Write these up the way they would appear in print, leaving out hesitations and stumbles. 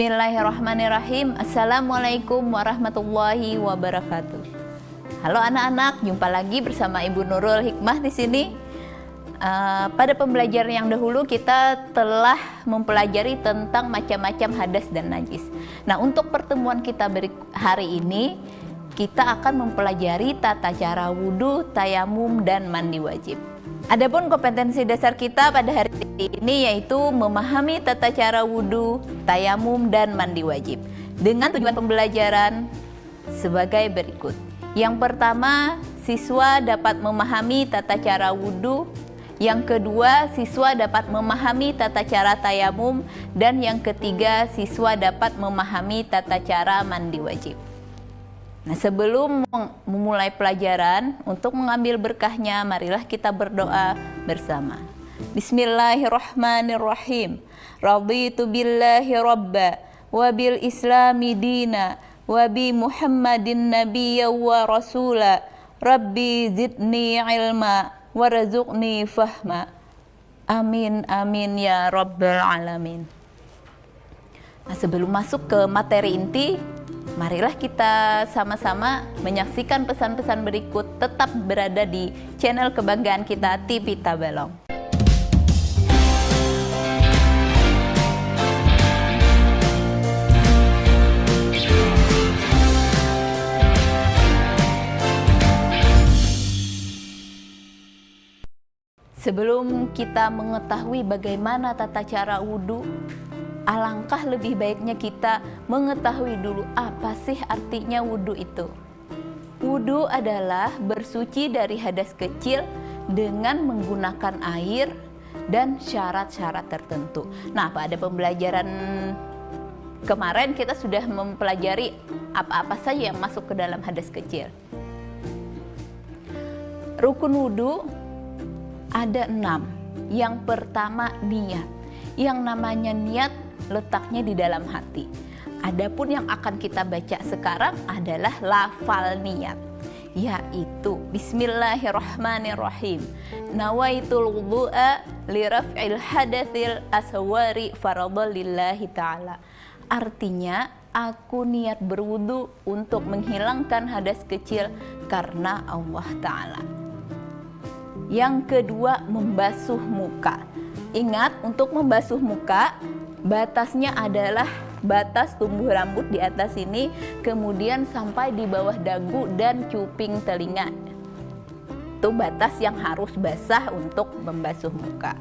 Bismillahirrahmanirrahim. Assalamualaikum warahmatullahi wabarakatuh. Halo anak-anak, jumpa lagi bersama Ibu Nurul Hikmah di sini. Pada pembelajaran yang dahulu kita telah mempelajari tentang macam-macam hadas dan najis. Nah, untuk pertemuan kita hari ini kita akan mempelajari tata cara wudhu, tayamum, dan mandi wajib. Adapun kompetensi dasar kita pada hari ini yaitu memahami tata cara wudhu, tayamum, dan mandi wajib dengan tujuan pembelajaran sebagai berikut. Yang pertama, siswa dapat memahami tata cara wudhu. Yang kedua, siswa dapat memahami tata cara tayamum. Dan yang ketiga, siswa dapat memahami tata cara mandi wajib. Nah, sebelum memulai pelajaran, untuk mengambil berkahnya, marilah kita berdoa bersama. Bismillahirrahmanirrahim. Raditu billahi rabba, wa bil islami dina, wa bi muhammadin nabiyya wa rasula. Rabbi zidni ilma, warzuqni fahma. Amin, amin ya rabbal alamin. Nah, sebelum masuk ke materi inti, marilah kita sama-sama menyaksikan pesan-pesan berikut. Tetap berada di channel kebanggaan kita, TV Tabalong. Sebelum kita mengetahui bagaimana tata cara wudhu, alangkah lebih baiknya kita mengetahui dulu apa sih artinya wudhu itu. Wudhu adalah bersuci dari hadas kecil dengan menggunakan air dan syarat-syarat tertentu. Nah, pada pembelajaran kemarin kita sudah mempelajari apa-apa saja yang masuk ke dalam hadas kecil. Rukun wudhu ada 6. Yang pertama, niat. Yang namanya niat letaknya di dalam hati. Adapun yang akan kita baca sekarang adalah lafal niat, yaitu Bismillahirrahmanirrahim. Nawaitul wudu'a li raf'il hadatsil aswari faradallillahi ta'ala. Artinya, aku niat berwudu untuk menghilangkan hadas kecil karena Allah Ta'ala. Yang kedua, membasuh muka. Ingat, untuk membasuh muka, batasnya adalah batas tumbuh rambut di atas ini, kemudian sampai di bawah dagu dan cuping telinga. Itu batas yang harus basah untuk membasuh muka.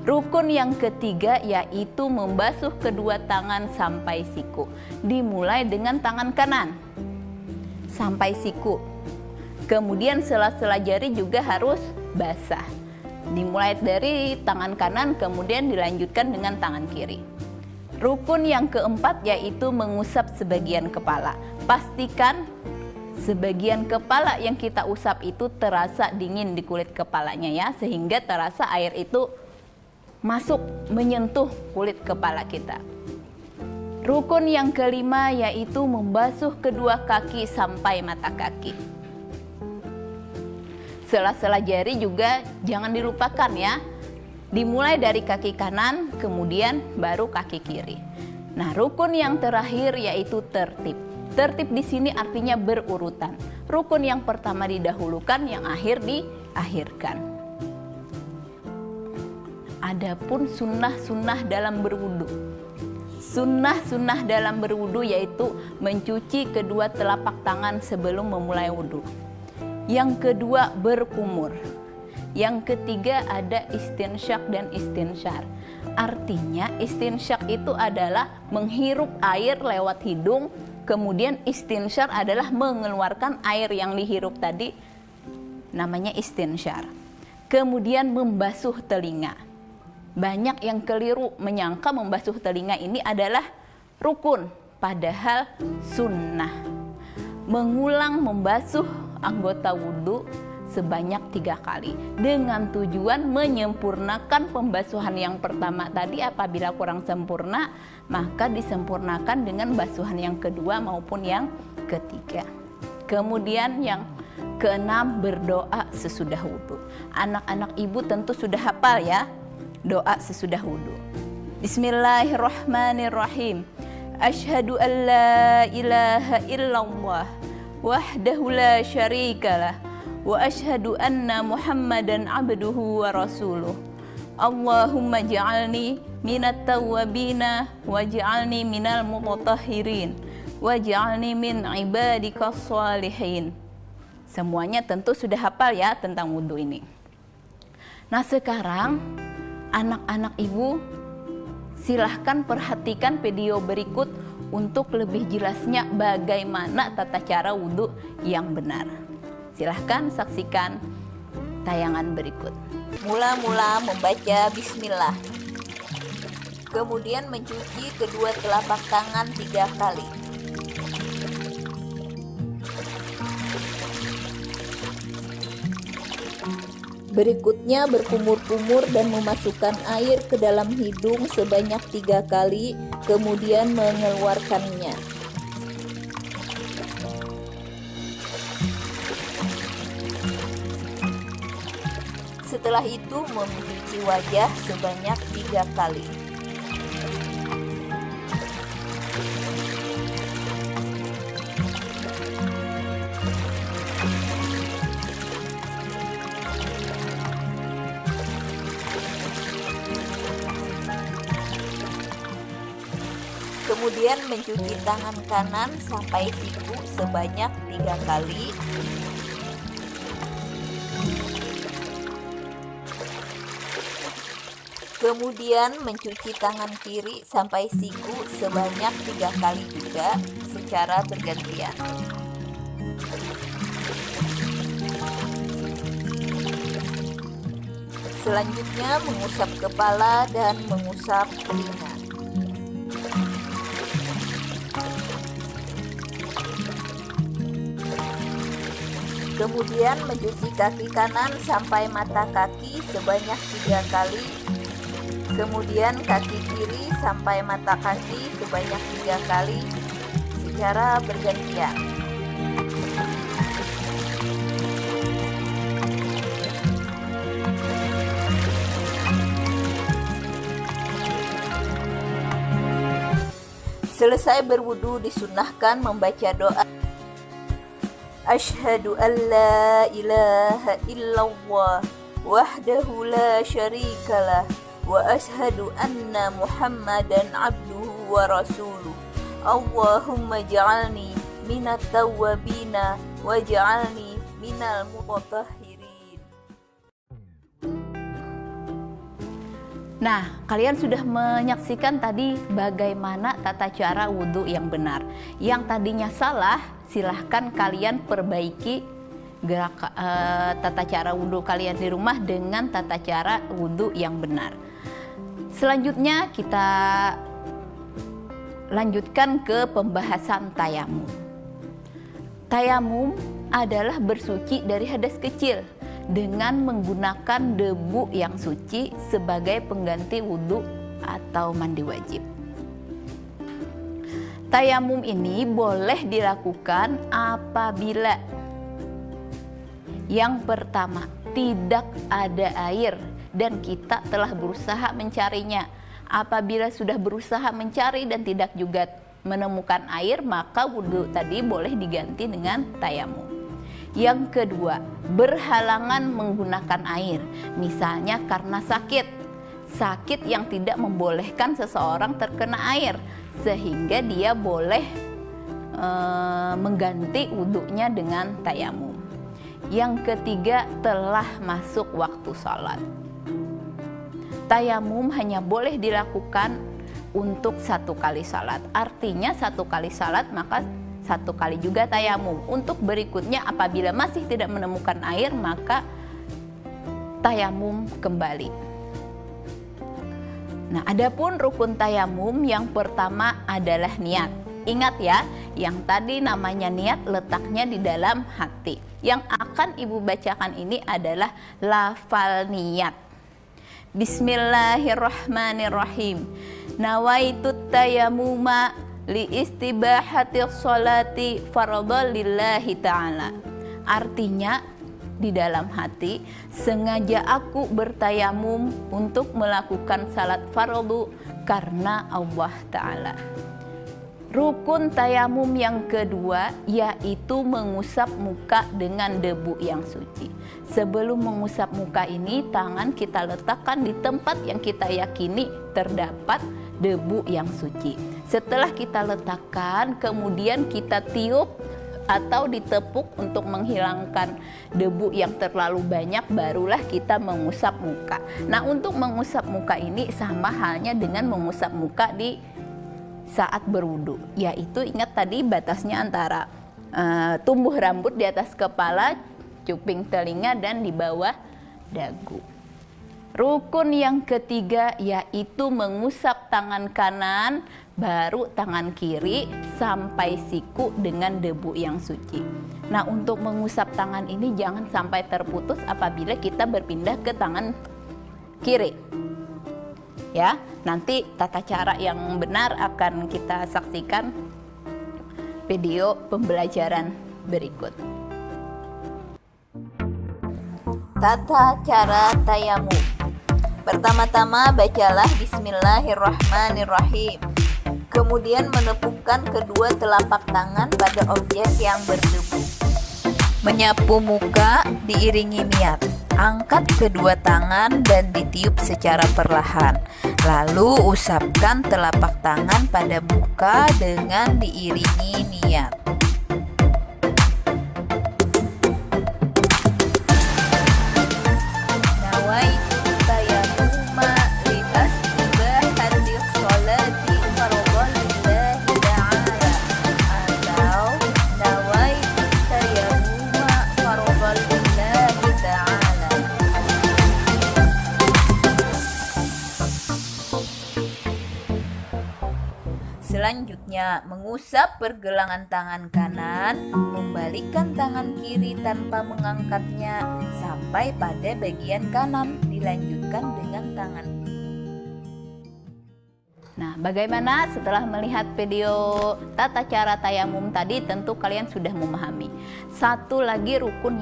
Rukun yang ketiga yaitu membasuh kedua tangan sampai siku. Dimulai dengan tangan kanan sampai siku. Kemudian sela-sela jari juga harus basah. Dimulai dari tangan kanan, kemudian dilanjutkan dengan tangan kiri. Rukun yang keempat yaitu mengusap sebagian kepala. Pastikan sebagian kepala yang kita usap itu terasa dingin di kulit kepalanya ya, sehingga terasa air itu masuk menyentuh kulit kepala kita. Rukun yang kelima yaitu membasuh kedua kaki sampai mata kaki. Sela-sela jari juga jangan dilupakan ya. Dimulai dari kaki kanan, kemudian baru kaki kiri. Nah, rukun yang terakhir yaitu tertib. Tertib di sini artinya berurutan. Rukun yang pertama didahulukan, yang akhir diakhirkan. Adapun sunnah-sunnah dalam berwudu. Sunnah-sunnah dalam berwudu yaitu mencuci kedua telapak tangan sebelum memulai wudu. Yang kedua, berkumur. Yang ketiga ada istinsyak dan istinsyar. Artinya istinsyak itu adalah menghirup air lewat hidung, kemudian istinsyar adalah mengeluarkan air yang dihirup tadi, namanya istinsyar. Kemudian membasuh telinga. Banyak yang keliru menyangka membasuh telinga ini adalah rukun, padahal sunnah. Mengulang membasuh anggota wudhu sebanyak 3 kali dengan tujuan menyempurnakan pembasuhan yang pertama tadi. Apabila kurang sempurna, maka disempurnakan dengan basuhan yang kedua maupun yang ketiga. Kemudian yang keenam, berdoa sesudah wudhu. Anak-anak ibu tentu sudah hafal ya doa sesudah wudhu. Bismillahirrahmanirrahim. Asyhadu an la ilaha illallah wahdahu la syarikalah wa asyhadu anna Muhammadan abduhu wa rasuluh. Allahumma ja'alni minat tawwabina waj'alni minal mutahhirin waj'alni min ibadikas shalihin. Semuanya tentu sudah hafal ya tentang wudhu ini. Nah sekarang anak-anak ibu silahkan perhatikan video berikut untuk lebih jelasnya bagaimana tata cara wudhu yang benar. Silahkan saksikan tayangan berikut. Mula-mula membaca bismillah. Kemudian mencuci kedua telapak tangan 3 kali. Berikutnya berkumur-kumur dan memasukkan air ke dalam hidung sebanyak 3 kali, kemudian mengeluarkannya. Setelah itu mencuci wajah sebanyak 3 kali. Kemudian mencuci tangan kanan sampai siku sebanyak 3 kali. Kemudian mencuci tangan kiri sampai siku sebanyak 3 kali juga secara bergantian. Selanjutnya mengusap kepala dan mengusap telinga. Kemudian mencuci kaki kanan sampai mata kaki sebanyak 3 kali. Kemudian kaki kiri sampai mata kaki sebanyak 3 kali secara bergantian. Selesai berwudu disunahkan membaca doa Asyhadu an la ilaha illallah wahdahu la syarikalah wa asyhadu anna Muhammadan abduhu wa rasuluh. Allahumma ja'alni minat tawwabina waj'alni minal mutahhirin. Nah, kalian sudah menyaksikan tadi bagaimana tata cara wudhu yang benar. Yang tadinya salah, silahkan kalian perbaiki tata cara wudhu kalian di rumah dengan tata cara wudhu yang benar. Selanjutnya kita lanjutkan ke pembahasan tayamum. Tayamum adalah bersuci dari hadas kecil dengan menggunakan debu yang suci sebagai pengganti wudhu atau mandi wajib. Tayamum ini boleh dilakukan apabila yang pertama tidak ada air dan kita telah berusaha mencarinya. Apabila sudah berusaha mencari dan tidak juga menemukan air, maka wudhu tadi boleh diganti dengan tayamum. Yang kedua, berhalangan menggunakan air, misalnya karena sakit yang tidak membolehkan seseorang terkena air, sehingga dia boleh mengganti wudhunya dengan tayamum. Yang ketiga, telah masuk waktu salat. Tayamum hanya boleh dilakukan untuk 1 kali salat. Artinya 1 kali salat maka 1 kali juga tayamum. Untuk berikutnya apabila masih tidak menemukan air maka tayamum kembali. Nah, adapun rukun tayamum yang pertama adalah niat. Ingat ya, yang tadi namanya niat letaknya di dalam hati. Yang akan ibu bacakan ini adalah lafal niat. Bismillahirrahmanirrahim. Nawaitu tayamuma li istibahati sholati fardhan lillahi ta'ala. Artinya di dalam hati, sengaja aku bertayamum untuk melakukan salat fardu karena Allah Ta'ala. Rukun tayamum yang kedua yaitu mengusap muka dengan debu yang suci. Sebelum mengusap muka ini, tangan kita letakkan di tempat yang kita yakini terdapat debu yang suci. Setelah kita letakkan, kemudian kita tiup atau ditepuk untuk menghilangkan debu yang terlalu banyak, barulah kita mengusap muka. Nah, untuk mengusap muka ini sama halnya dengan mengusap muka di saat berwudu, yaitu ingat tadi batasnya antara tumbuh rambut di atas kepala, cuping telinga, dan di bawah dagu. Rukun yang ketiga yaitu mengusap tangan kanan, baru tangan kiri sampai siku dengan debu yang suci. Nah, untuk mengusap tangan ini jangan sampai terputus apabila kita berpindah ke tangan kiri. Ya, nanti tata cara yang benar akan kita saksikan video pembelajaran berikut. Tata cara tayamum. Pertama-tama bacalah Bismillahirrahmanirrahim. Kemudian menepukkan kedua telapak tangan pada objek yang berdebu. Menyapu muka diiringi niat. Angkat kedua tangan dan ditiup secara perlahan. Lalu usapkan telapak tangan pada muka dengan diiringi niat. Nawaitu tayamuma liastibahati sholati fardhan lillahi ta'ala, atau nawaitu tayamuma fardhan lillahi ta'ala. Selanjutnya, mengusap pergelangan tangan kanan, membalikkan tangan kiri tanpa mengangkatnya sampai pada bagian kanan, dilanjutkan dengan tangan. Nah, bagaimana setelah melihat video tata cara tayamum tadi? Tentu kalian sudah memahami. Satu lagi rukun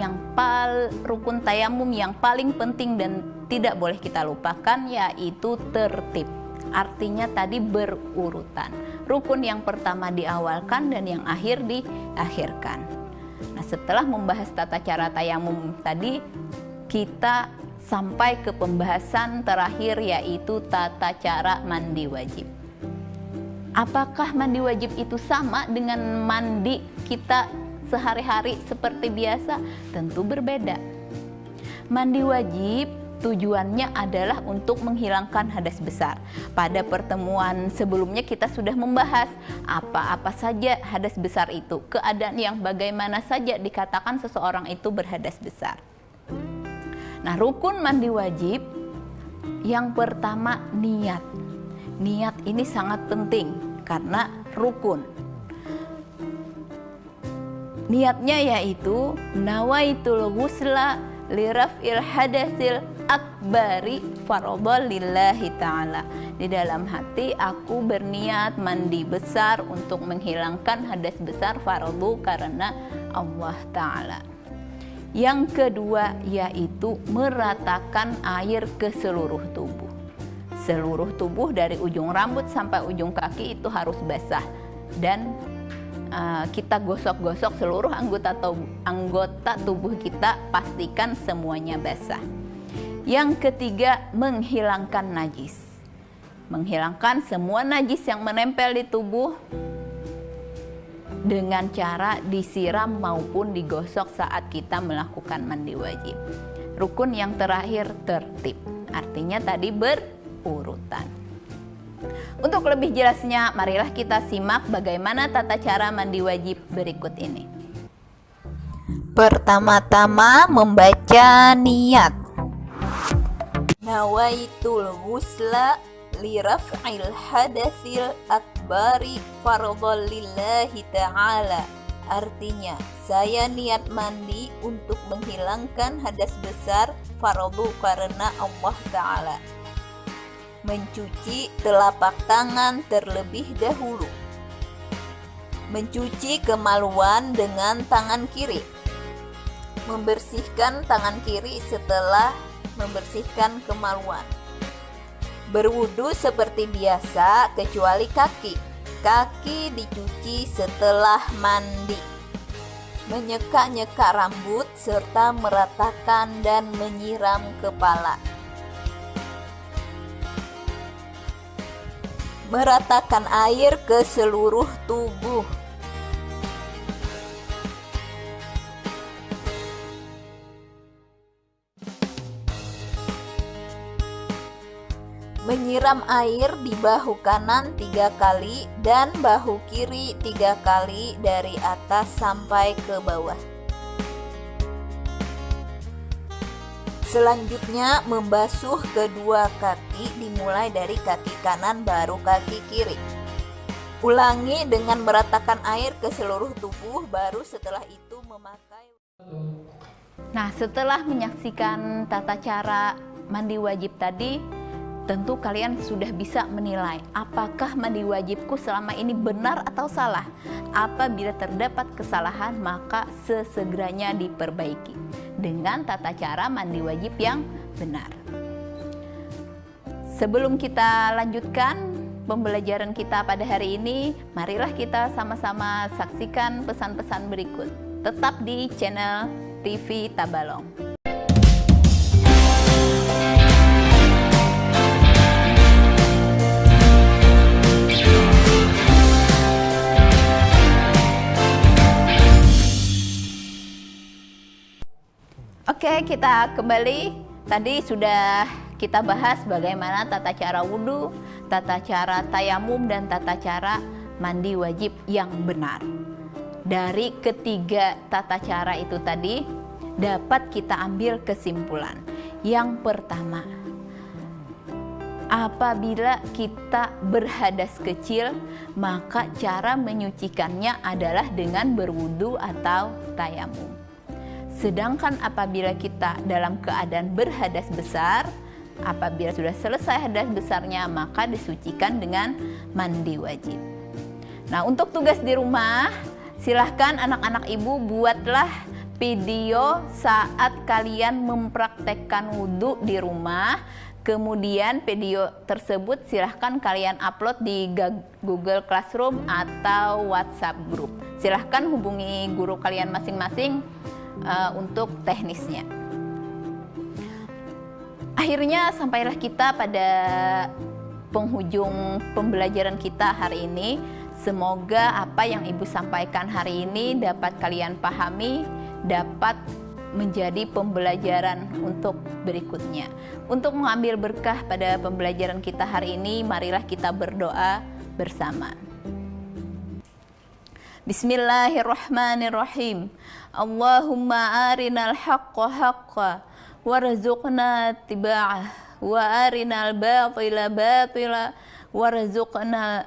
tayamum yang paling penting dan tidak boleh kita lupakan yaitu tertib. Artinya tadi berurutan. Rukun yang pertama diawalkan dan yang akhir diakhirkan. Nah, setelah membahas tata cara tayamum tadi, kita sampai ke pembahasan terakhir yaitu tata cara mandi wajib. Apakah mandi wajib itu sama dengan mandi kita sehari-hari seperti biasa? Tentu berbeda. Mandi wajib tujuannya adalah untuk menghilangkan hadas besar. Pada pertemuan sebelumnya kita sudah membahas apa-apa saja hadas besar itu, keadaan yang bagaimana saja dikatakan seseorang itu berhadas besar. Nah, rukun mandi wajib yang pertama niat. Niat ini sangat penting karena rukun. Niatnya yaitu nawaitul ghusla liraf'il hadasil akbari fardhan lillahi ta'ala. Di dalam hati aku berniat mandi besar untuk menghilangkan hadas besar fardu karena Allah Ta'ala. Yang kedua yaitu meratakan air ke seluruh tubuh. Seluruh tubuh dari ujung rambut sampai ujung kaki itu harus basah. Dan kita gosok-gosok seluruh anggota tubuh kita, pastikan semuanya basah. Yang ketiga, menghilangkan najis. Menghilangkan semua najis yang menempel di tubuh dengan cara disiram maupun digosok saat kita melakukan mandi wajib. Rukun yang terakhir tertib. Artinya tadi berurutan. Untuk lebih jelasnya, marilah kita simak bagaimana tata cara mandi wajib berikut ini. Pertama-tama membaca niat. Nawaitul ghusla liraf'il hadasil akbari fardhan lillahi ta'ala. Artinya, saya niat mandi untuk menghilangkan hadas besar fardu karena Allah Ta'ala. Mencuci telapak tangan terlebih dahulu. Mencuci kemaluan dengan tangan kiri. Membersihkan tangan kiri setelah membersihkan kemaluan. Berwudu seperti biasa kecuali kaki. Kaki dicuci setelah mandi. Menyeka-nyeka rambut serta meratakan dan menyiram kepala. Meratakan air ke seluruh tubuh. Menyiram air di bahu kanan 3 kali dan bahu kiri 3 kali dari atas sampai ke bawah. Selanjutnya membasuh kedua kaki, dimulai dari kaki kanan baru kaki kiri. Ulangi dengan meratakan air ke seluruh tubuh, baru setelah itu memakai. Nah, setelah menyaksikan tata cara mandi wajib tadi, tentu kalian sudah bisa menilai apakah mandi wajibku selama ini benar atau salah. Apabila terdapat kesalahan, maka sesegeranya diperbaiki dengan tata cara mandi wajib yang benar. Sebelum kita lanjutkan pembelajaran kita pada hari ini, marilah kita sama-sama saksikan pesan-pesan berikut. Tetap di channel TV Tabalong. Oke, kita kembali. Tadi sudah kita bahas bagaimana tata cara wudhu, tata cara tayamum, dan tata cara mandi wajib yang benar. Dari ketiga tata cara itu tadi, dapat kita ambil kesimpulan. Yang pertama, apabila kita berhadas kecil, maka cara menyucikannya adalah dengan berwudhu atau tayamum. Sedangkan apabila kita dalam keadaan berhadas besar, apabila sudah selesai hadas besarnya, maka disucikan dengan mandi wajib. Nah, untuk tugas di rumah, silahkan anak-anak ibu buatlah video saat kalian mempraktekkan wudhu di rumah. Kemudian video tersebut silahkan kalian upload di Google Classroom atau WhatsApp group. Silahkan hubungi guru kalian masing-masing untuk teknisnya. Akhirnya sampailah kita pada penghujung pembelajaran kita hari ini. Semoga apa yang Ibu sampaikan hari ini dapat kalian pahami, dapat menjadi pembelajaran untuk berikutnya. Untuk mengambil berkah pada pembelajaran kita hari ini, marilah kita berdoa bersama. Bismillahirrahmanirrahim. Allahumma arinal haqqa haqqa warzuqna tiba'ah wa arinal batila batila warzuqna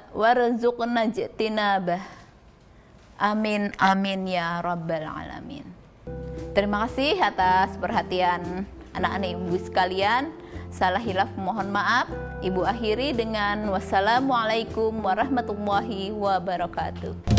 jtinabah. Amin amin ya rabbal alamin. Terima kasih atas perhatian anak-anak ibu sekalian. Salah hilaf mohon maaf. Ibu akhiri dengan wassalamualaikum warahmatullahi wabarakatuh.